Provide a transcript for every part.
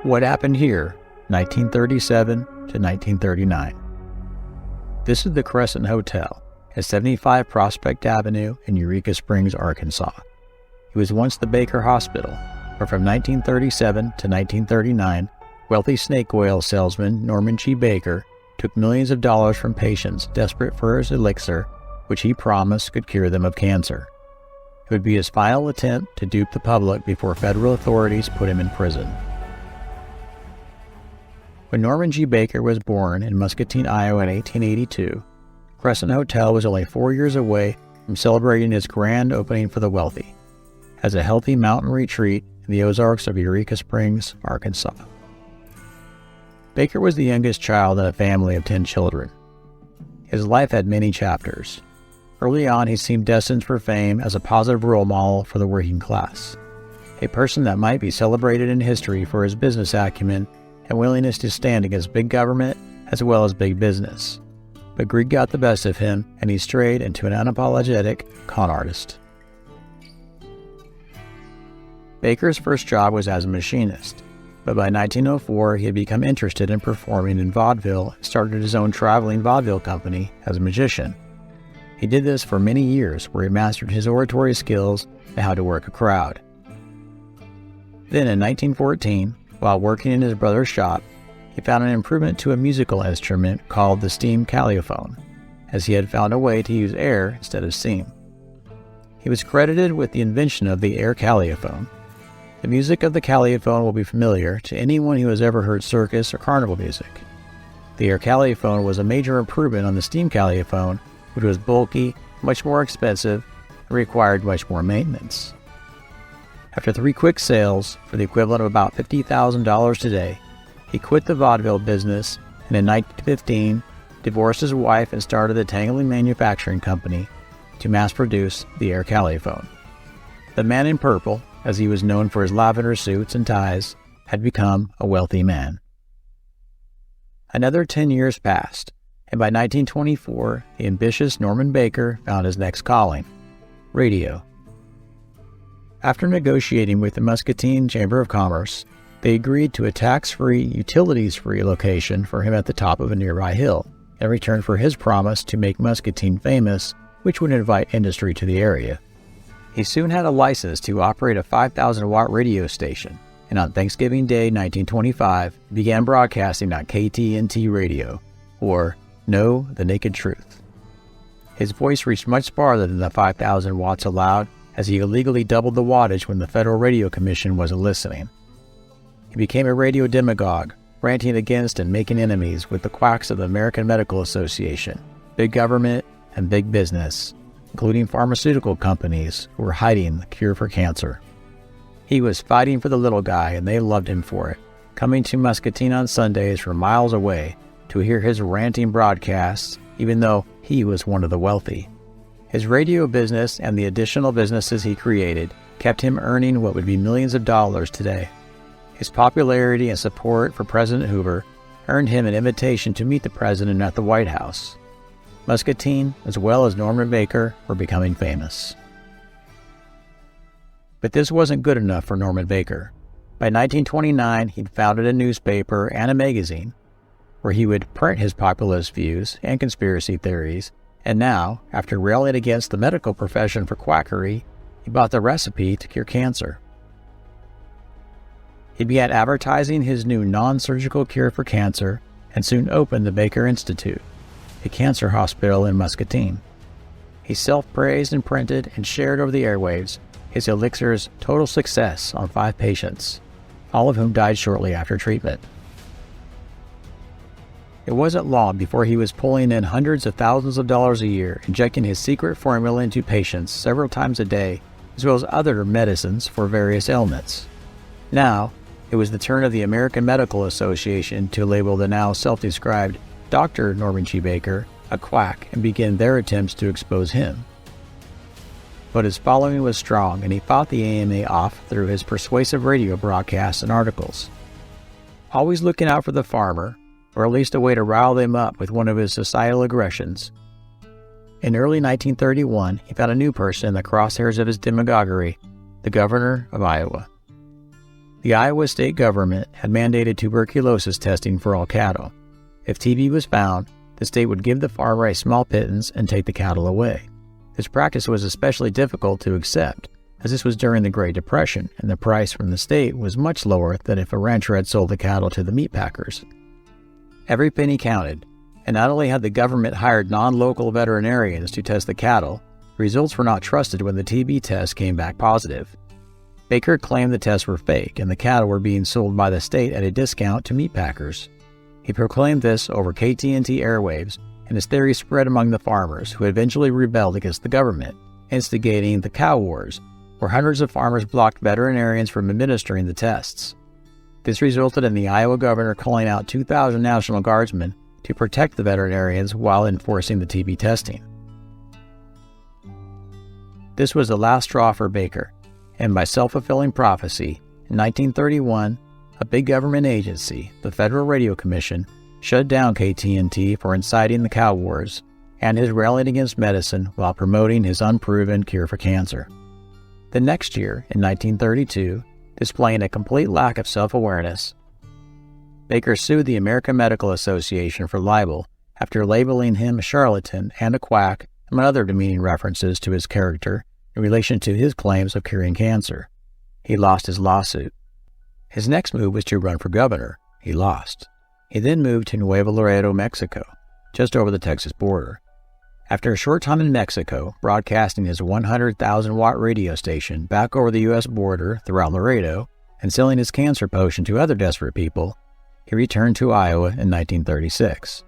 What happened here, 1937 to 1939. This is the Crescent Hotel at 75 Prospect Avenue in Eureka Springs, Arkansas. It was once the Baker Hospital, where from 1937 to 1939, wealthy snake oil salesman Norman G. Baker took millions of dollars from patients desperate for his elixir, which he promised could cure them of cancer. It would be his final attempt to dupe the public before federal authorities put him in prison. When Norman G. Baker was born in Muscatine, Iowa in 1882, Crescent Hotel was only 4 years away from celebrating its grand opening for the wealthy, as a healthy mountain retreat in the Ozarks of Eureka Springs, Arkansas. Baker was the youngest child in a family of 10 children. His life had many chapters. Early on, he seemed destined for fame as a positive role model for the working class, a person that might be celebrated in history for his business acumen and willingness to stand against big government as well as big business. But greed got the best of him, and he strayed into an unapologetic con artist. Baker's first job was as a machinist, but by 1904 he had become interested in performing in vaudeville and started his own traveling vaudeville company as a magician. He did this for many years, where he mastered his oratory skills and how to work a crowd. Then in 1914, while working in his brother's shop, he found an improvement to a musical instrument called the steam calliophone, as he had found a way to use air instead of steam. He was credited with the invention of the air calliophone. The music of the calliophone will be familiar to anyone who has ever heard circus or carnival music. The air calliophone was a major improvement on the steam calliophone, which was bulky, much more expensive, and required much more maintenance. After 3 quick sales, for the equivalent of about $50,000 today, he quit the vaudeville business and in 1915 divorced his wife and started the Tangling Manufacturing Company to mass-produce the air calliophone. The Man in Purple, as he was known for his lavender suits and ties, had become a wealthy man. Another 10 years passed, and by 1924, the ambitious Norman Baker found his next calling: radio. After negotiating with the Muscatine Chamber of Commerce, they agreed to a tax-free, utilities-free location for him at the top of a nearby hill, in return for his promise to make Muscatine famous, which would invite industry to the area. He soon had a license to operate a 5,000-watt radio station, and on Thanksgiving Day 1925, began broadcasting on KTNT Radio, or Know the Naked Truth. His voice reached much farther than the 5,000 watts allowed, as he illegally doubled the wattage when the Federal Radio Commission wasn't listening. He became a radio demagogue, ranting against and making enemies with the quacks of the American Medical Association, big government, and big business, including pharmaceutical companies who were hiding the cure for cancer. He was fighting for the little guy, and they loved him for it, coming to Muscatine on Sundays from miles away to hear his ranting broadcasts, even though he was one of the wealthy. His radio business and the additional businesses he created kept him earning what would be millions of dollars today. His popularity and support for President Hoover earned him an invitation to meet the president at the White House. Muscatine, as well as Norman Baker, were becoming famous. But this wasn't good enough for Norman Baker. By 1929, he'd founded a newspaper and a magazine where he would print his populist views and conspiracy theories. And now, after railing against the medical profession for quackery, he bought the recipe to cure cancer. He began advertising his new non-surgical cure for cancer and soon opened the Baker Institute, a cancer hospital in Muscatine. He self-praised and printed and shared over the airwaves his elixir's total success on 5 patients, all of whom died shortly after treatment. It wasn't long before he was pulling in hundreds of thousands of dollars a year, injecting his secret formula into patients several times a day, as well as other medicines for various ailments. Now, it was the turn of the American Medical Association to label the now self-described Dr. Norman G. Baker a quack and begin their attempts to expose him. But his following was strong, and he fought the AMA off through his persuasive radio broadcasts and articles. Always looking out for the farmer, or at least a way to rile them up with one of his societal aggressions. In early 1931, he found a new person in the crosshairs of his demagoguery, the governor of Iowa. The Iowa state government had mandated tuberculosis testing for all cattle. If TB was found, the state would give the farmer a small pittance and take the cattle away. This practice was especially difficult to accept, as this was during the Great Depression, and the price from the state was much lower than if a rancher had sold the cattle to the meat packers. Every penny counted, and not only had the government hired non-local veterinarians to test the cattle, the results were not trusted when the TB test came back positive. Baker claimed the tests were fake and the cattle were being sold by the state at a discount to meat packers. He proclaimed this over KTNT airwaves, and his theory spread among the farmers, who eventually rebelled against the government, instigating the Cow Wars, where hundreds of farmers blocked veterinarians from administering the tests. This resulted in the Iowa governor calling out 2,000 National Guardsmen to protect the veterinarians while enforcing the TB testing. This was the last straw for Baker, and by self-fulfilling prophecy, in 1931, a big government agency, the Federal Radio Commission, shut down KTNT for inciting the Cow Wars and his rallying against medicine while promoting his unproven cure for cancer. The next year, in 1932, displaying a complete lack of self-awareness, Baker sued the American Medical Association for libel after labeling him a charlatan and a quack, among other demeaning references to his character in relation to his claims of curing cancer. He lost his lawsuit. His next move was to run for governor. He lost. He then moved to Nuevo Laredo, Mexico, just over the Texas border. After a short time in Mexico, broadcasting his 100,000-watt radio station back over the U.S. border throughout Laredo, and selling his cancer potion to other desperate people, he returned to Iowa in 1936.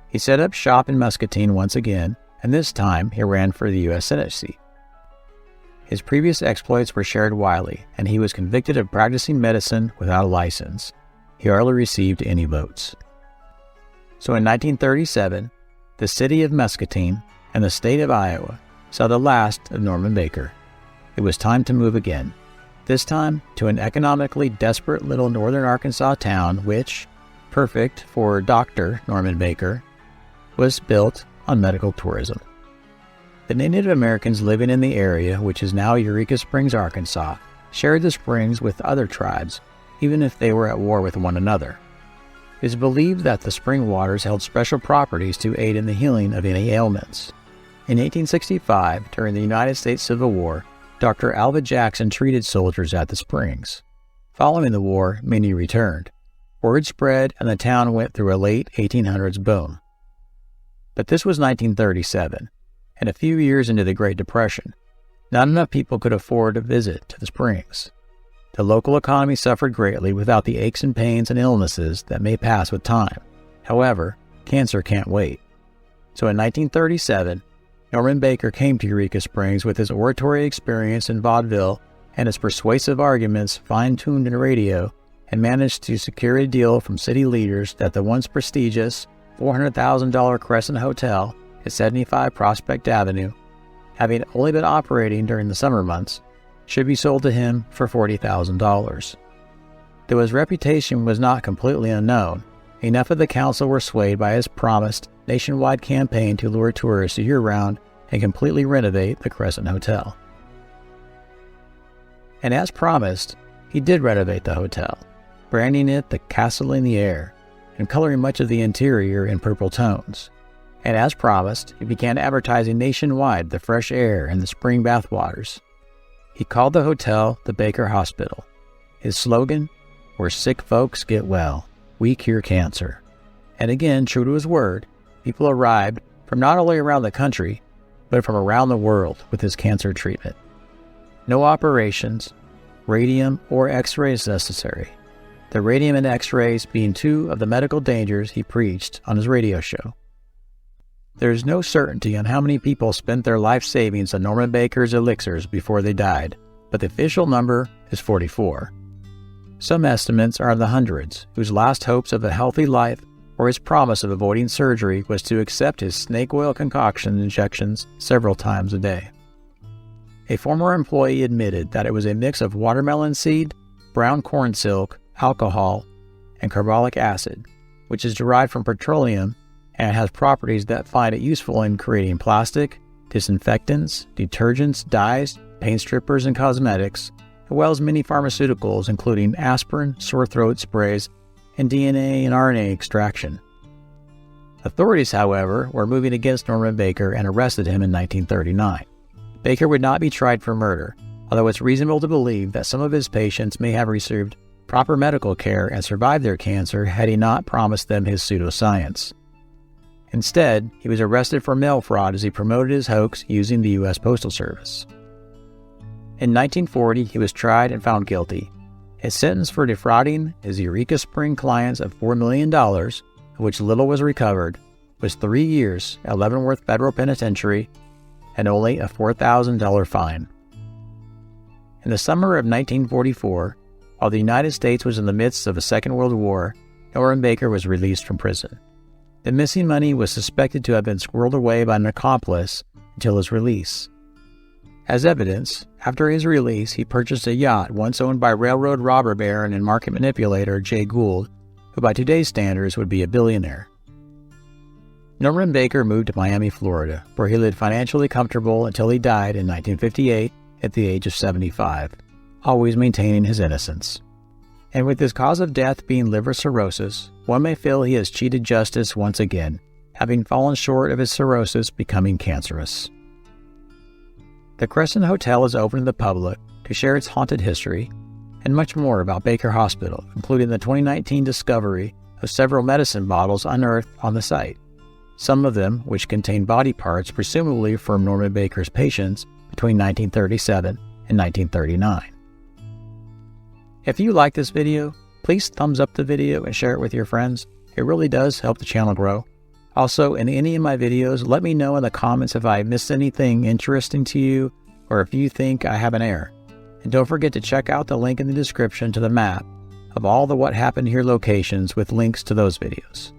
He set up shop in Muscatine once again, and this time he ran for the U.S. Senate seat. His previous exploits were shared widely, and he was convicted of practicing medicine without a license. He hardly received any votes. So in 1937, the city of Muscatine and the state of Iowa saw the last of Norman Baker. It was time to move again, this time to an economically desperate little northern Arkansas town which, perfect for Dr. Norman Baker, was built on medical tourism. The Native Americans living in the area, which is now Eureka Springs, Arkansas, shared the springs with other tribes, even if they were at war with one another. It is believed that the spring waters held special properties to aid in the healing of any ailments. In 1865, during the United States Civil War, Dr. Alva Jackson treated soldiers at the springs. Following the war, many returned. Word spread and the town went through a late 1800s boom. But this was 1937, and a few years into the Great Depression. Not enough people could afford a visit to the springs. The local economy suffered greatly without the aches and pains and illnesses that may pass with time. However, cancer can't wait. So in 1937, Norman Baker came to Eureka Springs with his oratory experience in vaudeville and his persuasive arguments fine-tuned in radio, and managed to secure a deal from city leaders that the once prestigious $400,000 Crescent Hotel at 75 Prospect Avenue, having only been operating during the summer months, should be sold to him for $40,000. Though his reputation was not completely unknown, enough of the council were swayed by his promised nationwide campaign to lure tourists year-round and completely renovate the Crescent Hotel. And as promised, he did renovate the hotel, branding it the Castle in the Air, and coloring much of the interior in purple tones. And as promised, he began advertising nationwide the fresh air and the spring bathwaters. He called the hotel the Baker Hospital. His slogan, "Where sick folks get well, we cure cancer." And again, true to his word, people arrived from not only around the country, but from around the world with his cancer treatment. No operations, radium or x-rays necessary. The radium and x-rays being two of the medical dangers he preached on his radio show. There is no certainty on how many people spent their life savings on Norman Baker's elixirs before they died, but the official number is 44. Some estimates are in the hundreds, whose last hopes of a healthy life or his promise of avoiding surgery was to accept his snake oil concoction injections several times a day. A former employee admitted that it was a mix of watermelon seed, brown corn silk, alcohol, and carbolic acid, which is derived from petroleum and has properties that find it useful in creating plastic, disinfectants, detergents, dyes, paint strippers, and cosmetics, as well as many pharmaceuticals including aspirin, sore throat sprays, and DNA and RNA extraction. Authorities, however, were moving against Norman Baker and arrested him in 1939. Baker would not be tried for murder, although it's reasonable to believe that some of his patients may have received proper medical care and survived their cancer had he not promised them his pseudoscience. Instead, he was arrested for mail fraud as he promoted his hoax using the U.S. Postal Service. In 1940, he was tried and found guilty. His sentence for defrauding his Eureka Springs clients of $4 million, of which little was recovered, was 3 years at Leavenworth Federal Penitentiary and only a $4,000 fine. In the summer of 1944, while the United States was in the midst of a Second World War, Norman Baker was released from prison. The missing money was suspected to have been squirreled away by an accomplice until his release. As evidence, after his release, he purchased a yacht once owned by railroad robber baron and market manipulator Jay Gould, who by today's standards would be a billionaire. Norman Baker moved to Miami, Florida, where he lived financially comfortable until he died in 1958 at the age of 75. Always maintaining his innocence. And with his cause of death being liver cirrhosis, one may feel he has cheated justice once again, having fallen short of his cirrhosis becoming cancerous. The Crescent Hotel is open to the public to share its haunted history and much more about Baker Hospital, including the 2019 discovery of several medicine bottles unearthed on the site, some of them which contain body parts presumably from Norman Baker's patients between 1937 and 1939. If you like this video, please thumbs up the video and share it with your friends. It really does help the channel grow. Also, in any of my videos, let me know in the comments if I missed anything interesting to you or if you think I have an error. And don't forget to check out the link in the description to the map of all the What Happened Here locations with links to those videos.